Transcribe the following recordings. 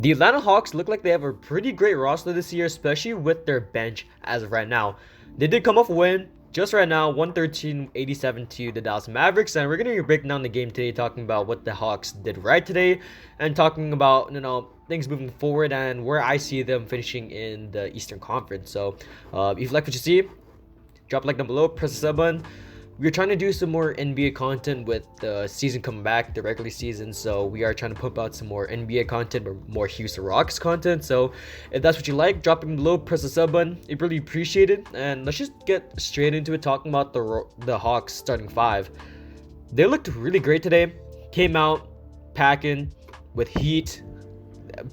The Atlanta Hawks look like they have a pretty great roster this year, especially with their bench as of right now. They did come off a win just right now, 113-87 to the Dallas Mavericks, and we're going to be breaking down the game today, talking about what the Hawks did right today, and talking about, things moving forward and where I see them finishing in the Eastern Conference. So, if you like what you see, drop a like down below, press the sub button. We're trying to do some more NBA content with the season coming back, the regular season. So we are trying to pump out some more NBA content or more Houston Rockets content. So if that's what you like, drop it below, press the sub button. It really appreciate it. And let's just get straight into it, talking about the Hawks starting five. They looked really great today. Came out packing with heat.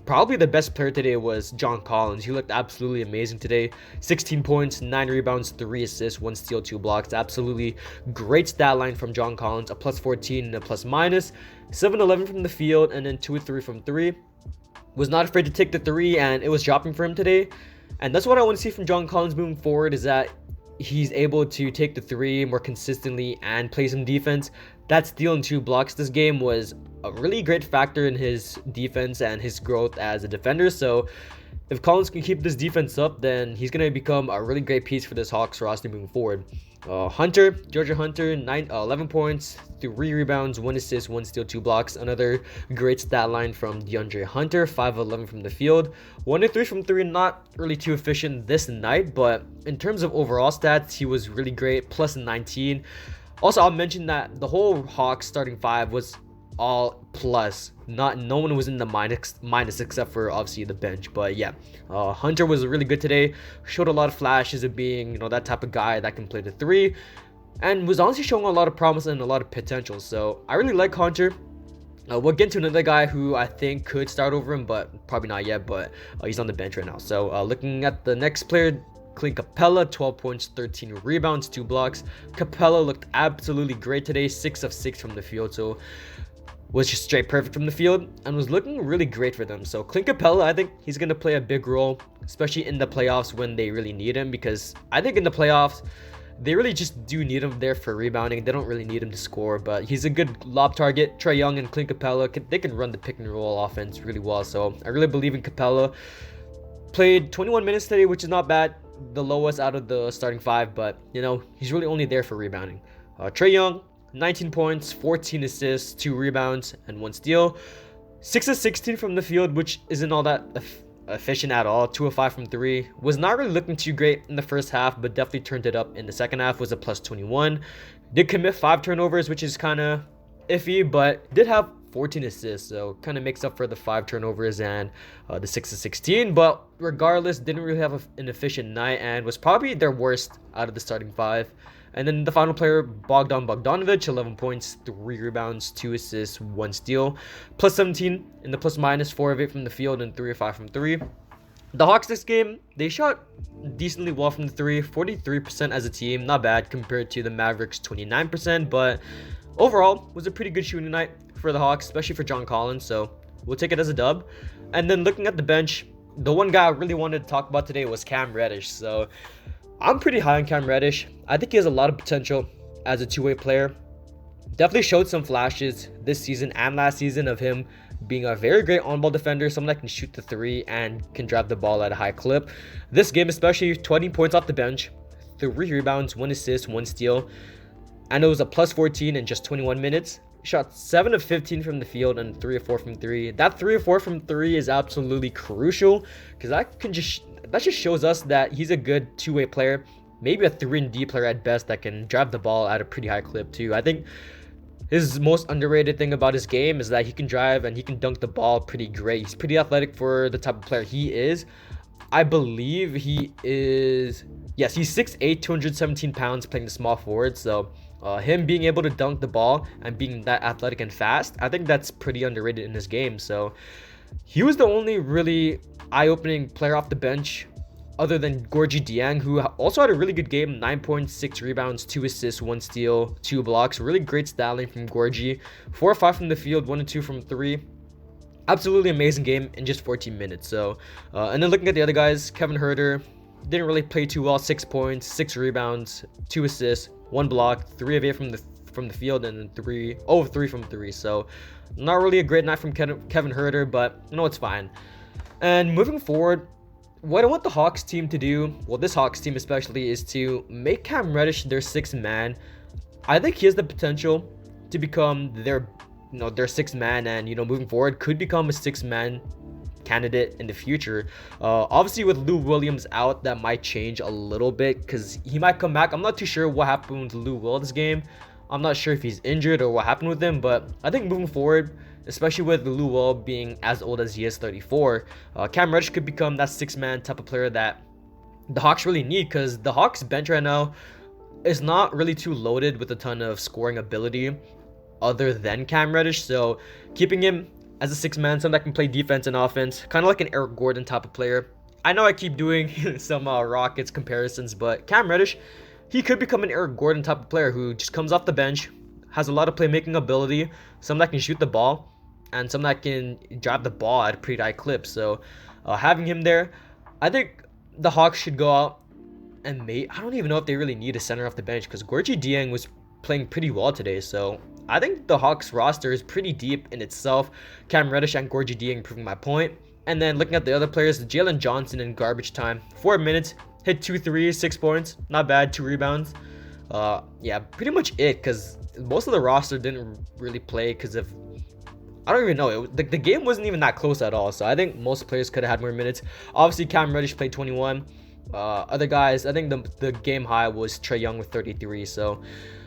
Probably the best player today was John Collins. He looked absolutely amazing today. 16 points, 9 rebounds, 3 assists, 1 steal, 2 blocks. Absolutely great stat line from John Collins. A plus 14 and a plus minus. 7-11 from the field and then 2-3 from 3. Was not afraid to take the 3 and it was dropping for him today. And that's what I want to see from John Collins moving forward, is that he's able to take the 3 more consistently and play some defense. That steal and 2 blocks this game was a really great factor in his defense and his growth as a defender. So if Collins can keep this defense up, then he's going to become a really great piece for this Hawks roster moving forward. Georgia Hunter, 11 points, 3 rebounds, 1 assist, 1 steal, 2 blocks. Another great stat line from DeAndre Hunter, 5-11 from the field. 1-3 from 3, not really too efficient this night, but in terms of overall stats, he was really great, plus 19. Also, I'll mention that the whole Hawks starting 5 was all plus. No one was in the minus except for obviously the bench. But yeah, Hunter was really good today. Showed a lot of flashes of being that type of guy that can play the 3, and was honestly showing a lot of promise and a lot of potential. So I really like Hunter. We'll get to another guy who I think could start over him, but probably not yet. But he's on the bench right now. So looking at the next player, Clint Capella, 12 points, 13 rebounds, 2 blocks. Capella looked absolutely great today, 6 of 6 from the field. So was just straight perfect from the field and was looking really great for them. So Clint Capella, I think he's going to play a big role, especially in the playoffs when they really need him, because I think in the playoffs, they really just do need him there for rebounding. They don't really need him to score, but he's a good lob target. Trae Young and Clint Capella, they can run the pick and roll offense really well. So I really believe in Capella. Played 21 minutes today, which is not bad. The lowest out of the starting 5, but he's really only there for rebounding. Trae Young, 19 points, 14 assists, 2 rebounds, and 1 steal. 6 of 16 from the field, which isn't all that efficient at all. 2 of 5 from 3. Was not really looking too great in the first half, but definitely turned it up in the second half. Was a plus 21. Did commit 5 turnovers, which is kind of iffy, but did have 14 assists, so kind of makes up for the 5 turnovers and the 6 of 16. But regardless, didn't really have an efficient night and was probably their worst out of the starting 5. And then the final player, Bogdan Bogdanovic, 11 points, 3 rebounds, 2 assists, 1 steal. Plus 17 in the plus minus, 4 of 8 from the field and 3 of 5 from 3. The Hawks this game, they shot decently well from the 3, 43% as a team. Not bad compared to the Mavericks, 29%, but overall was a pretty good shooting night for the Hawks, especially for John Collins. So we'll take it as a dub. And then looking at the bench, the one guy I really wanted to talk about today was Cam Reddish. So I'm pretty high on Cam Reddish. I think he has a lot of potential as a two-way player. Definitely showed some flashes this season and last season of him being a very great on-ball defender, someone that can shoot the 3 and can drive the ball at a high clip. This game especially, 20 points off the bench, 3 rebounds, 1 assist, 1 steal. And it was a plus 14 in just 21 minutes. Shot 7 of 15 from the field and 3 of 4 from 3. That 3 of 4 from 3 is absolutely crucial, because that just shows us that he's a good two-way player, maybe a 3-and-D player at best that can drive the ball at a pretty high clip too. I think his most underrated thing about his game is that he can drive and he can dunk the ball pretty great. He's pretty athletic for the type of player he is. I believe he is, yes, he's 6'8", 217 pounds, playing the small forward. So him being able to dunk the ball and being that athletic and fast, I think that's pretty underrated in his game. So he was the only really eye-opening player off the bench other than Gorgie Dieng, who also had a really good game. 9 points, 6 rebounds, 2 assists, 1 steal, 2 blocks. Really great stat line from Gorgie. 4 or 5 from the field, 1 and 2 from 3. Absolutely amazing game in just 14 minutes. So, and then looking at the other guys, Kevin Huerter didn't really play too well. 6 points, 6 rebounds, 2 assists, 1 block, 3 of 8 from the field, and then 3 from 3. So, not really a great night from Kevin Huerter, but it's fine. And moving forward, what I want the Hawks team to do, well, this Hawks team especially, is to make Cam Reddish their sixth man. I think he has the potential to become their sixth man, and moving forward could become a six-man candidate in the future. Obviously with Lou Williams out, that might change a little bit because he might come back. I'm not too sure what happened with Lou Will this game. I'm not sure if he's injured or what happened with him, but I think moving forward, especially with Lou Will being as old as he is, 34, Cam Reddish could become that six-man type of player that the Hawks really need, because the Hawks bench right now is not really too loaded with a ton of scoring ability other than Cam Reddish. So keeping him as a six-man, someone that can play defense and offense, kind of like an Eric Gordon type of player. I know I keep doing some Rockets comparisons, but Cam Reddish, he could become an Eric Gordon type of player who just comes off the bench, has a lot of playmaking ability, someone that can shoot the ball, and someone that can drive the ball at a pretty high clip. So having him there, I think the Hawks should go out and I don't even know if they really need a center off the bench, because Gorgui Dieng was playing pretty well today. So I think the Hawks roster is pretty deep in itself. Cam Reddish and Gorgui Dieng proving my point. And then looking at the other players, Jalen Johnson in garbage time, 4 minutes, hit 2 threes, 6 points, not bad, 2 rebounds. Yeah, pretty much it, because most of the roster didn't really play because of, I don't even know, the game wasn't even that close at all. So I think most players could have had more minutes. Obviously Cam Reddish played 21. Other guys, I think the game high was Trae Young with 33. So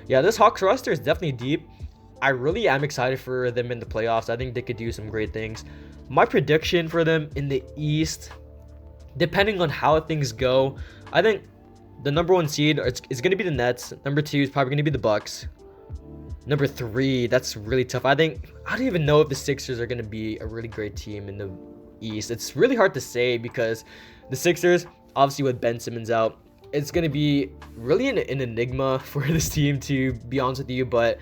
yeah, this Hawks roster is definitely deep. I really am excited for them in the playoffs. I think they could do some great things. My prediction for them in the East, depending on how things go, I think the number 1 seed is going to be the Nets. Number 2 is probably going to be the Bucks. Number 3, that's really tough. I don't even know if the Sixers are going to be a really great team in the East. It's really hard to say because the Sixers, obviously with Ben Simmons out, it's going to be really an enigma for this team, to be honest with you. But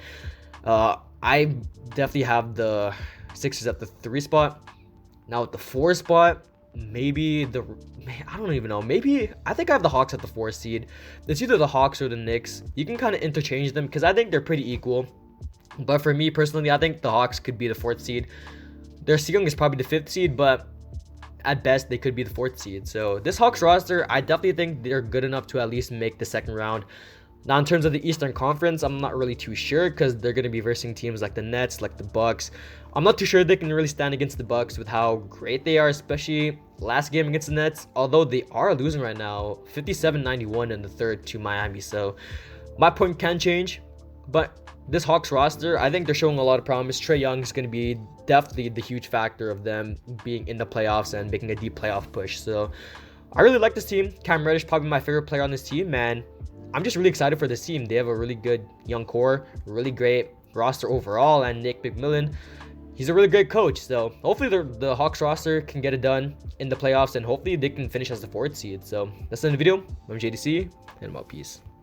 I definitely have the Sixers at the 3 spot. Now at the 4 spot, maybe I don't even know. Maybe I think I have the Hawks at the 4 seed. It's either the Hawks or the Knicks. You can kind of interchange them because I think they're pretty equal. But for me personally, I think the Hawks could be the 4th seed. Their ceiling is probably the 5th seed, but at best they could be the 4th seed. So this Hawks roster, I definitely think they're good enough to at least make the 2nd round. Now in terms of the Eastern Conference, I'm not really too sure because they're going to be versing teams like the Nets, like the Bucks. I'm not too sure they can really stand against the Bucks with how great they are, especially last game against the Nets. Although they are losing right now, 57-91 in the 3rd to Miami. So my point can change, but this Hawks roster, I think they're showing a lot of promise. Trae Young is going to be definitely the huge factor of them being in the playoffs and making a deep playoff push. So I really like this team. Cam Reddish, probably my favorite player on this team, man. I'm just really excited for this team. They have a really good young core, really great roster overall, and Nick McMillan, he's a really great coach. So hopefully the Hawks roster can get it done in the playoffs, and hopefully they can finish as the 4th seed. So that's the end of the video. I'm JDC, and I'm out. Peace.